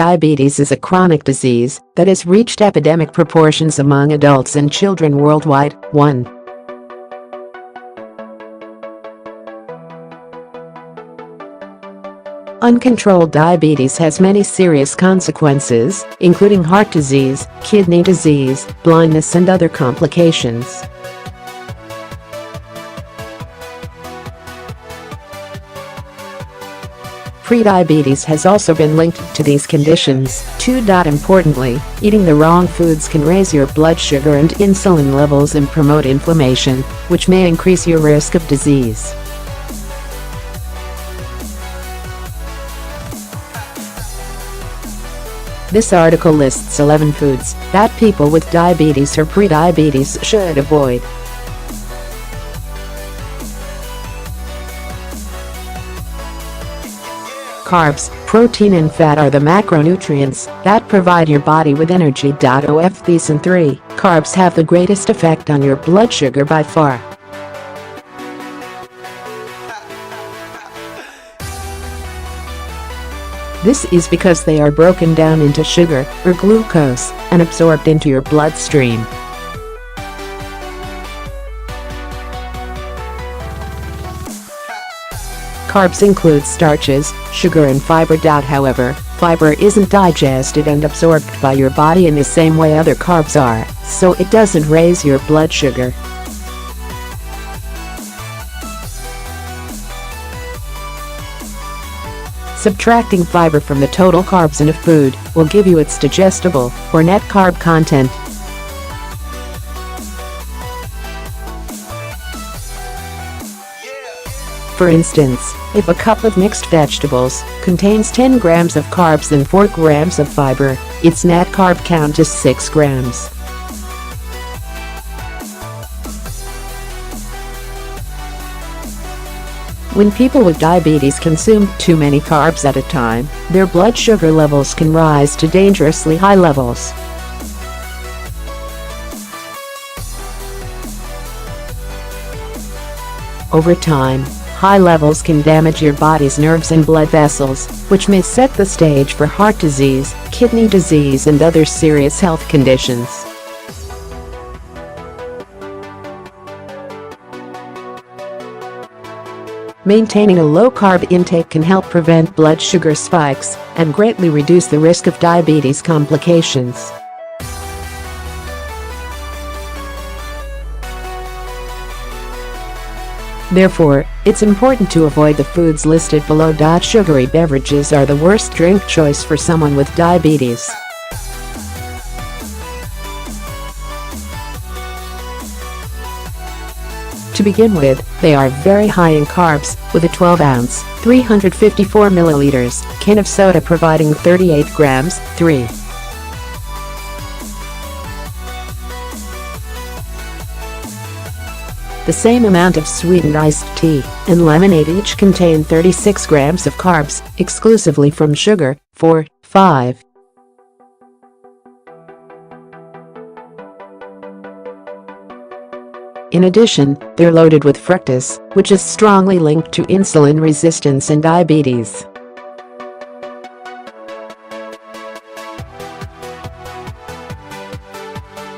Diabetes is a chronic disease that has reached epidemic proportions among adults and children worldwide. 1. Uncontrolled diabetes has many serious consequences, including heart disease, kidney disease, blindness and other complications. Prediabetes has also been linked to these conditions. 2. Importantly, eating the wrong foods can raise your blood sugar and insulin levels and promote inflammation, which may increase your risk of disease. This article lists 11 foods that people with diabetes or prediabetes should avoid. Carbs, protein and fat are the macronutrients that provide your body with energy. Thesen 3. Carbs have the greatest effect on your blood sugar by far. This is because they are broken down into sugar, or glucose, and absorbed into your bloodstream. Carbs include starches, sugar and fiber. However, fiber isn't digested and absorbed by your body in the same way other carbs are, so it doesn't raise your blood sugar. Subtracting fiber from the total carbs in a food will give you its digestible, or net carb content. For instance, if a cup of mixed vegetables contains 10 grams of carbs and 4 grams of fiber, its net carb count is 6 grams. When people with diabetes consume too many carbs at a time, their blood sugar levels can rise to dangerously high levels. Over time, high levels can damage your body's nerves and blood vessels, which may set the stage for heart disease, kidney disease and other serious health conditions. Maintaining a low-carb intake can help prevent blood sugar spikes and greatly reduce the risk of diabetes complications. Therefore, it's important to avoid the foods listed below. Sugary beverages are the worst drink choice for someone with diabetes. To begin with, they are very high in carbs, with a 12-ounce, 354 milliliters, can of soda providing 38 grams, 3. The same amount of sweetened iced tea and lemonade each contain 36 grams of carbs, exclusively from sugar, 4, 5. In addition, they're loaded with fructose, which is strongly linked to insulin resistance and diabetes.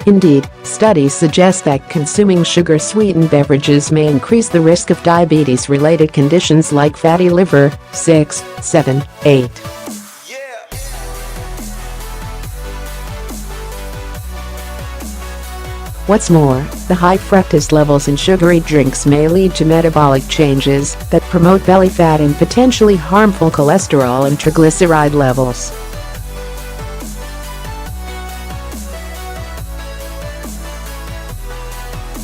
Indeed, studies suggest that consuming sugar-sweetened beverages may increase the risk of diabetes-related conditions like fatty liver. 6, 7, 8. What's more, the high fructose levels in sugary drinks may lead to metabolic changes that promote belly fat and potentially harmful cholesterol and triglyceride levels.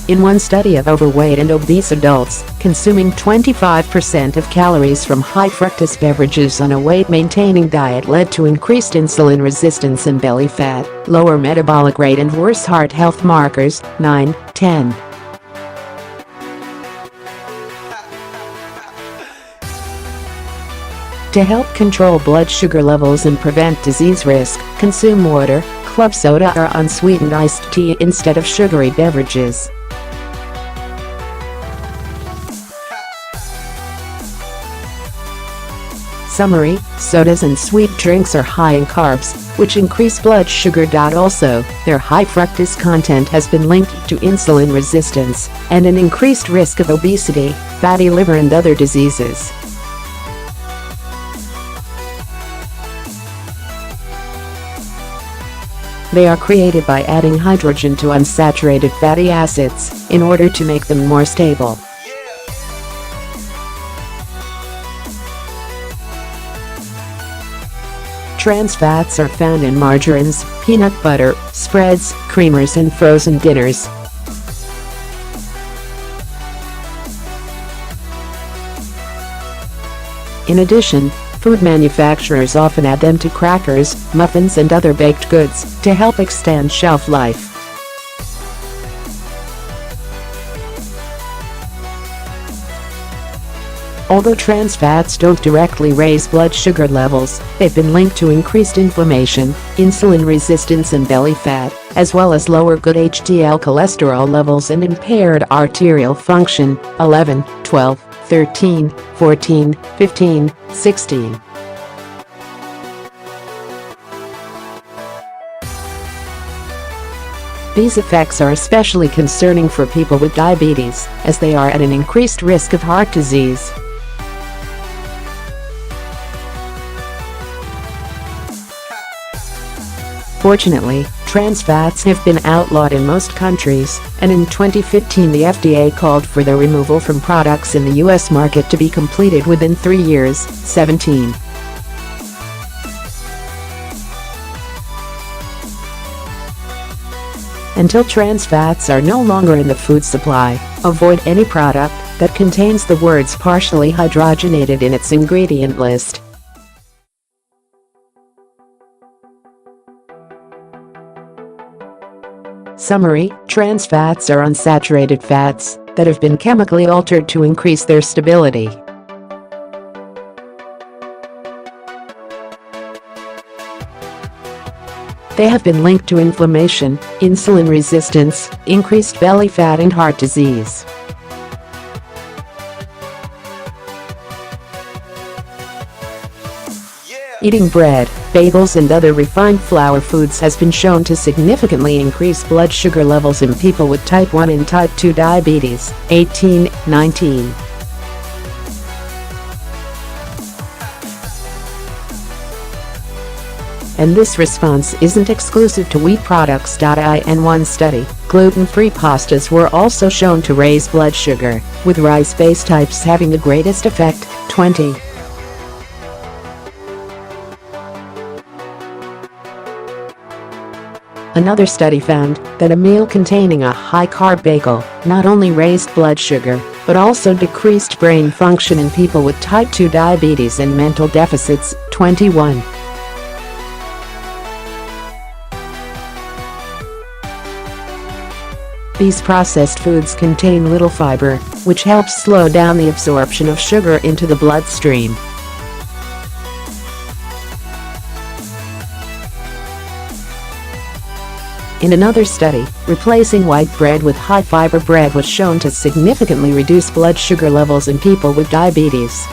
In one study of overweight and obese adults, consuming 25% of calories from high-fructose beverages on a weight-maintaining diet led to increased insulin resistance and belly fat, lower metabolic rate and worse heart health markers. 9, 10. To help control blood sugar levels and prevent disease risk, consume water, club soda or unsweetened iced tea instead of sugary beverages. Summary, sodas and sweet drinks are high in carbs, which increase blood sugar. Also, their high fructose content has been linked to insulin resistance and an increased risk of obesity, fatty liver and other diseases. They are created by adding hydrogen to unsaturated fatty acids in order to make them more stable. Trans fats are found in margarines, peanut butter, spreads, creamers and frozen dinners. In addition, food manufacturers often add them to crackers, muffins and other baked goods to help extend shelf life. Although trans fats don't directly raise blood sugar levels, they've been linked to increased inflammation, insulin resistance and belly fat, as well as lower good HDL cholesterol levels and impaired arterial function. 11, 12, 13, 14, 15, 16. These effects are especially concerning for people with diabetes, as they are at an increased risk of heart disease. Fortunately, trans fats have been outlawed in most countries, and in 2015 the FDA called for their removal from products in the US market to be completed within 3 years. 17. Until trans fats are no longer in the food supply, avoid any product that contains the words partially hydrogenated in its ingredient list. Summary: trans fats are unsaturated fats that have been chemically altered to increase their stability. They have been linked to inflammation, insulin resistance, increased belly fat and heart disease. Eating bread, bagels and other refined flour foods has been shown to significantly increase blood sugar levels in people with type 1 and type 2 diabetes. 18, 19. And this response isn't exclusive to wheat products. In one study, gluten-free pastas were also shown to raise blood sugar, with rice-based types having the greatest effect. 20. Another study found that a meal containing a high-carb bagel not only raised blood sugar, but also decreased brain function in people with type 2 diabetes and mental deficits. 21. These processed foods contain little fiber, which helps slow down the absorption of sugar into the bloodstream. In another study, replacing white bread with high-fiber bread was shown to significantly reduce blood sugar levels in people with diabetes.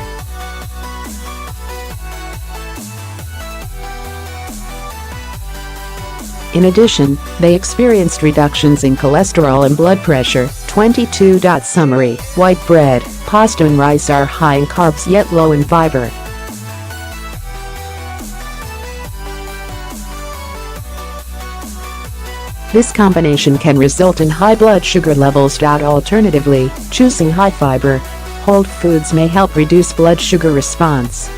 In addition, they experienced reductions in cholesterol and blood pressure. 22. Summary: white bread, pasta and rice are high in carbs yet low in fiber. This combination can result in high blood sugar levels. Alternatively, choosing high-fiber, whole foods may help reduce blood sugar response.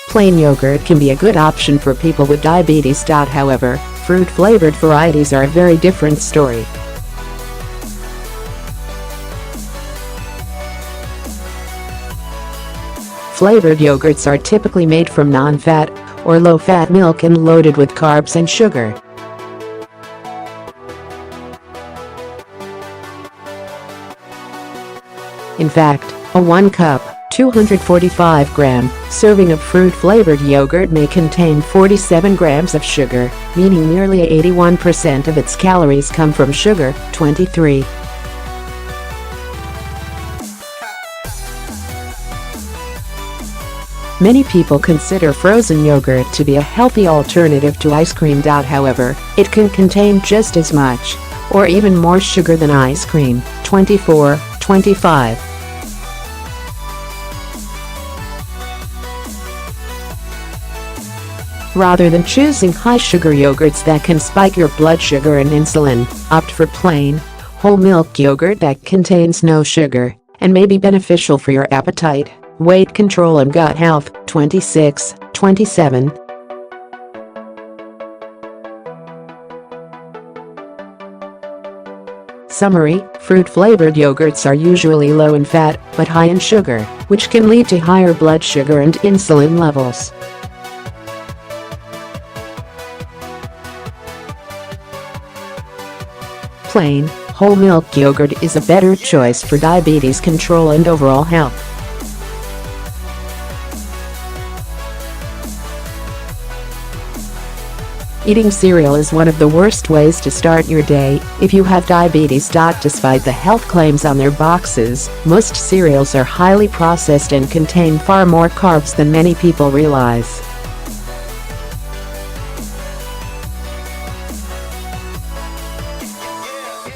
Plain yogurt can be a good option for people with diabetes. However, fruit-flavored varieties are a very different story. Flavored yogurts are typically made from non-fat or low-fat milk and loaded with carbs and sugar. In fact, a 1-cup, 245-gram serving of fruit-flavored yogurt may contain 47 grams of sugar, meaning nearly 81% of its calories come from sugar. 23. Many people consider frozen yogurt to be a healthy alternative to ice cream. However, it can contain just as much, or even more sugar than ice cream. 24-25. Rather than choosing high-sugar yogurts that can spike your blood sugar and insulin, opt for plain, whole milk yogurt that contains no sugar and may be beneficial for your appetite, weight control and gut health. 26-27. Summary: fruit-flavored yogurts are usually low in fat but high in sugar, which can lead to higher blood sugar and insulin levels. Plain, whole milk yogurt is a better choice for diabetes control and overall health. Eating cereal is one of the worst ways to start your day if you have diabetes. Despite the health claims on their boxes, most cereals are highly processed and contain far more carbs than many people realize.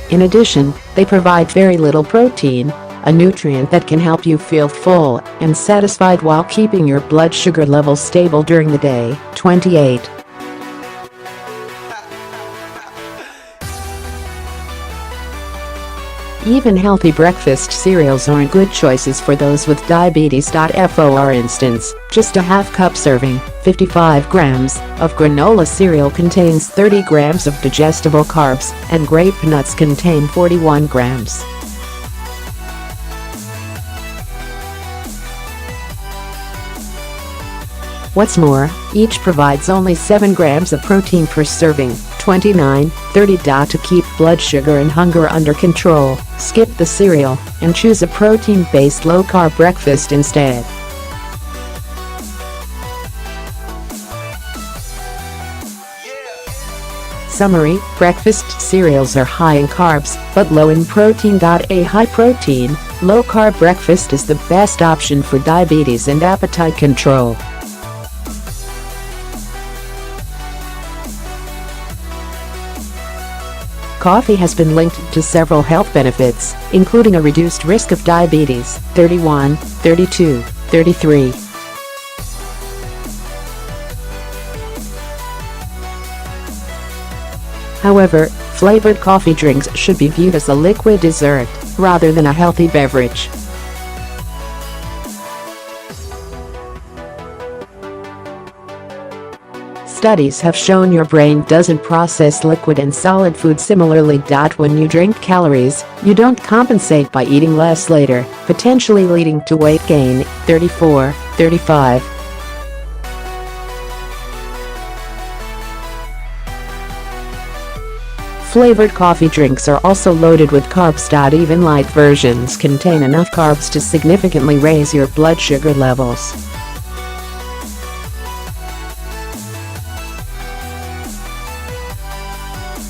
In addition, they provide very little protein, a nutrient that can help you feel full and satisfied while keeping your blood sugar levels stable during the day. 28. Even healthy breakfast cereals aren't good choices for those with diabetes.To. For instance, just a half-cup serving, 55 grams, of granola cereal contains 30 grams of digestible carbs, and grape nuts contain 41 grams. What's more, each provides only 7 grams of protein per serving. 29-30. To keep blood sugar and hunger under control, skip the cereal and choose a protein-based low-carb breakfast instead. Summary: breakfast cereals are high in carbs but low in protein. A high-protein, low-carb breakfast is the best option for diabetes and appetite control. Coffee has been linked to several health benefits, including a reduced risk of diabetes. 31, 32, 33. However, flavored coffee drinks should be viewed as a liquid dessert, rather than a healthy beverage. Studies have shown your brain doesn't process liquid and solid food similarly. When you drink calories, you don't compensate by eating less later, potentially leading to weight gain. 34, 35. Flavored coffee drinks are also loaded with carbs. Even light versions contain enough carbs to significantly raise your blood sugar levels.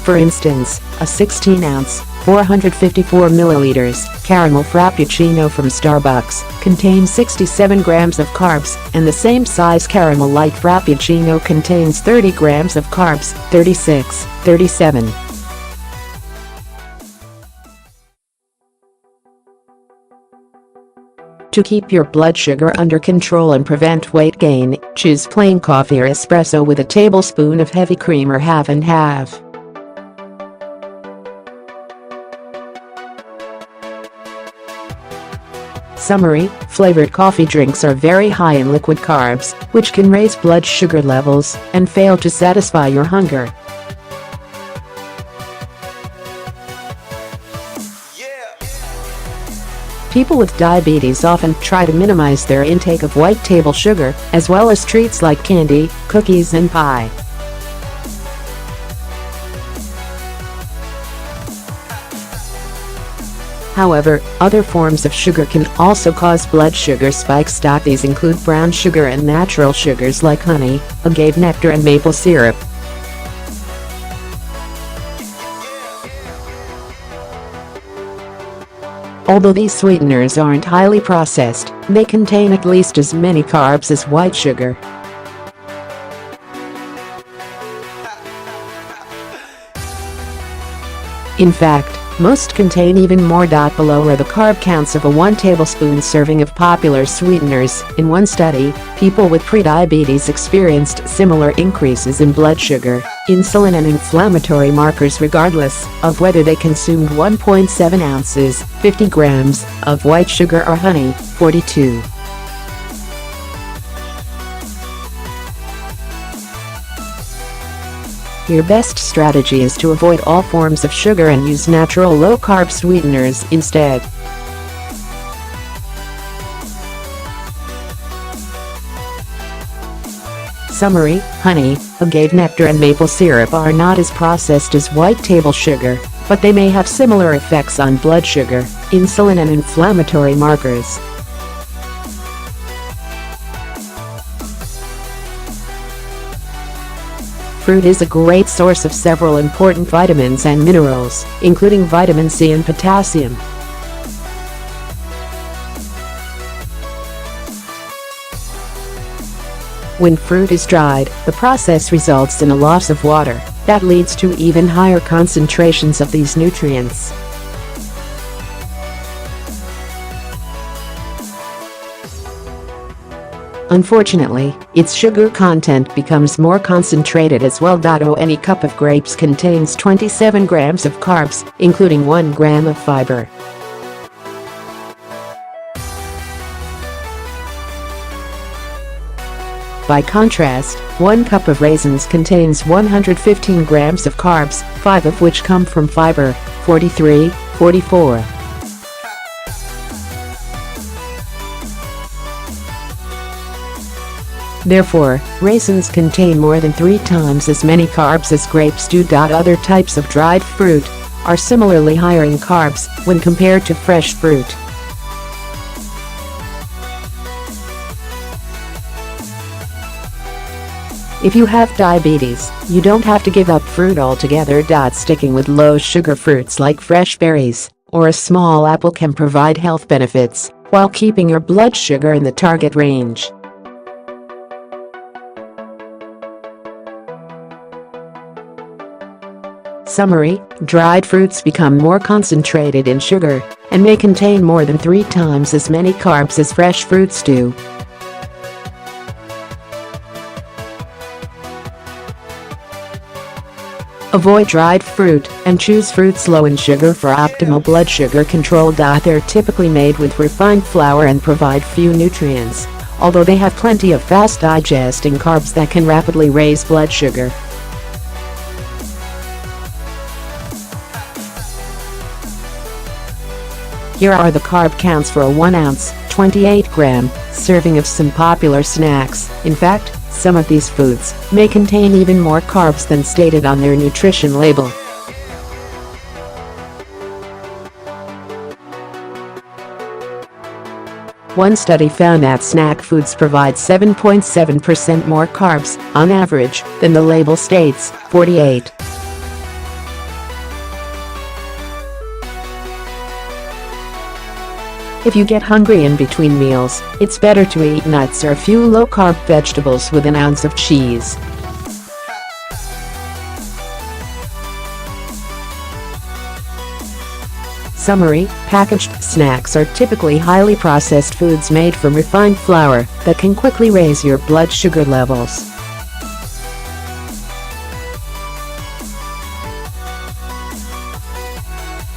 For instance, a 16-ounce, 454 milliliters, caramel frappuccino from Starbucks contains 67 grams of carbs, and the same size caramel light frappuccino contains 30 grams of carbs. 36, 37. To keep your blood sugar under control and prevent weight gain, choose plain coffee or espresso with a tablespoon of heavy cream or half and half. Summary: flavored coffee drinks are very high in liquid carbs, which can raise blood sugar levels and fail to satisfy your hunger. People with diabetes often try to minimize their intake of white table sugar, as well as treats like candy, cookies and pie. However, other forms of sugar can also cause blood sugar spikes. These include brown sugar and natural sugars like honey, agave nectar and maple syrup. Although these sweeteners aren't highly processed, they contain at least as many carbs as white sugar. In fact, most contain even more. Below are the carb counts of a 1 tablespoon serving of popular sweeteners. In one study, people with prediabetes experienced similar increases in blood sugar, insulin and inflammatory markers regardless of whether they consumed 1.7 ounces, 50 grams, of white sugar or honey, 42. Your best strategy is to avoid all forms of sugar and use natural low-carb sweeteners instead. Summary: honey, agave nectar and maple syrup are not as processed as white table sugar, but they may have similar effects on blood sugar, insulin and inflammatory markers. Fruit is a great source of several important vitamins and minerals, including vitamin C and potassium. When fruit is dried, the process results in a loss of water that leads to even higher concentrations of these nutrients. Unfortunately, its sugar content becomes more concentrated as well. Any cup of grapes contains 27 grams of carbs, including 1 gram of fiber. By contrast, 1 cup of raisins contains 115 grams of carbs, 5 of which come from fiber, 43, 44. Therefore, raisins contain more than 3 times as many carbs as grapes do. Other types of dried fruit are similarly higher in carbs when compared to fresh fruit. If you have diabetes, you don't have to give up fruit altogether. Sticking with low-sugar fruits like fresh berries or a small apple can provide health benefits while keeping your blood sugar in the target range. Summary: dried fruits become more concentrated in sugar and may contain more than 3 times as many carbs as fresh fruits do. Avoid dried fruit and choose fruits low in sugar for optimal blood sugar control. They're typically made with refined flour and provide few nutrients, although they have plenty of fast-digesting carbs that can rapidly raise blood sugar. Here are the carb counts for a 1 ounce, 28-gram, serving of some popular snacks. In fact, some of these foods may contain even more carbs than stated on their nutrition label. One study found that snack foods provide 7.7% more carbs, on average, than the label states, 48. If you get hungry in between meals, it's better to eat nuts or a few low-carb vegetables with an ounce of cheese. Summary: packaged snacks are typically highly processed foods made from refined flour that can quickly raise your blood sugar levels.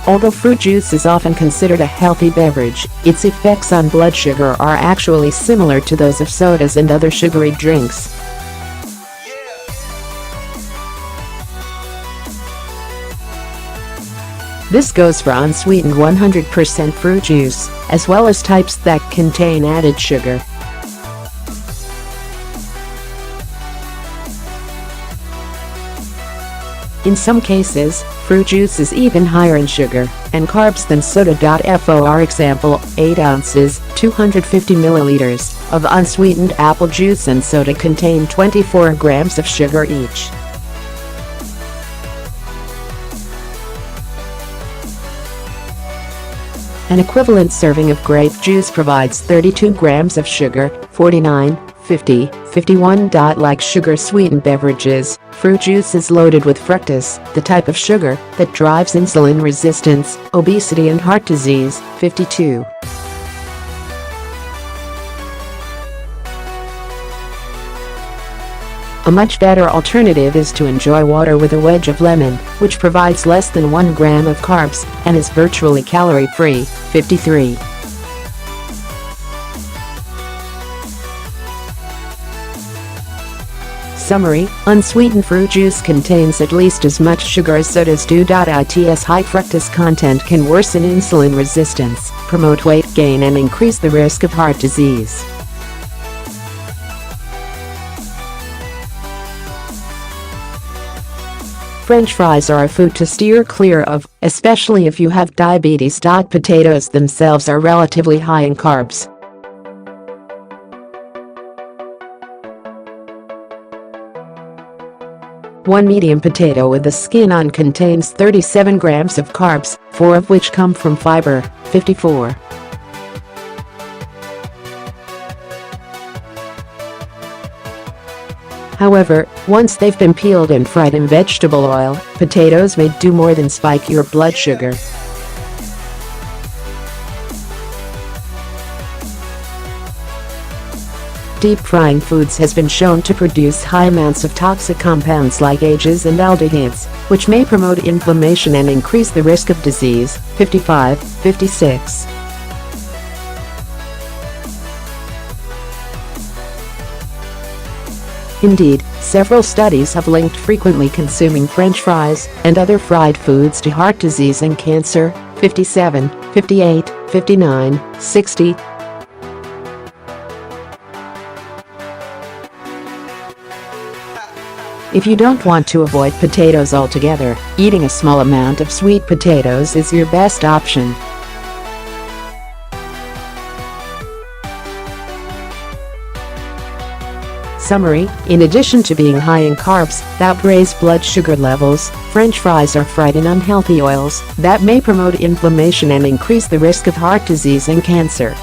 Although fruit juice is often considered a healthy beverage, its effects on blood sugar are actually similar to those of sodas and other sugary drinks. This goes for unsweetened 100% fruit juice, as well as types that contain added sugar. In some cases, fruit juice is even higher in sugar and carbs than soda.For example, 8 ounces, 250 milliliters, of unsweetened apple juice and soda contain 24 grams of sugar each. An equivalent serving of grape juice provides 32 grams of sugar, 49, 50, 51. Like sugar-sweetened beverages, fruit juice is loaded with fructose, the type of sugar that drives insulin resistance, obesity and heart disease. 52. A much better alternative is to enjoy water with a wedge of lemon, which provides less than 1 gram of carbs and is virtually calorie-free. 53. Summary: unsweetened fruit juice contains at least as much sugar as sodas do. Its high fructose content can worsen insulin resistance, promote weight gain and increase the risk of heart disease. French fries are a food to steer clear of, especially if you have diabetes. Potatoes themselves are relatively high in carbs. One medium potato with the skin on contains 37 grams of carbs, 4 of which come from fiber. 54. However, once they've been peeled and fried in vegetable oil, potatoes may do more than spike your blood sugar. Deep frying foods has been shown to produce high amounts of toxic compounds like AGEs and aldehydes, which may promote inflammation and increase the risk of disease. 55, 56. Indeed, several studies have linked frequently consuming French fries and other fried foods to heart disease and cancer. 57, 58, 59, 60. If you don't want to avoid potatoes altogether, eating a small amount of sweet potatoes is your best option. Summary: in addition to being high in carbs that raise blood sugar levels, French fries are fried in unhealthy oils that may promote inflammation and increase the risk of heart disease and cancer.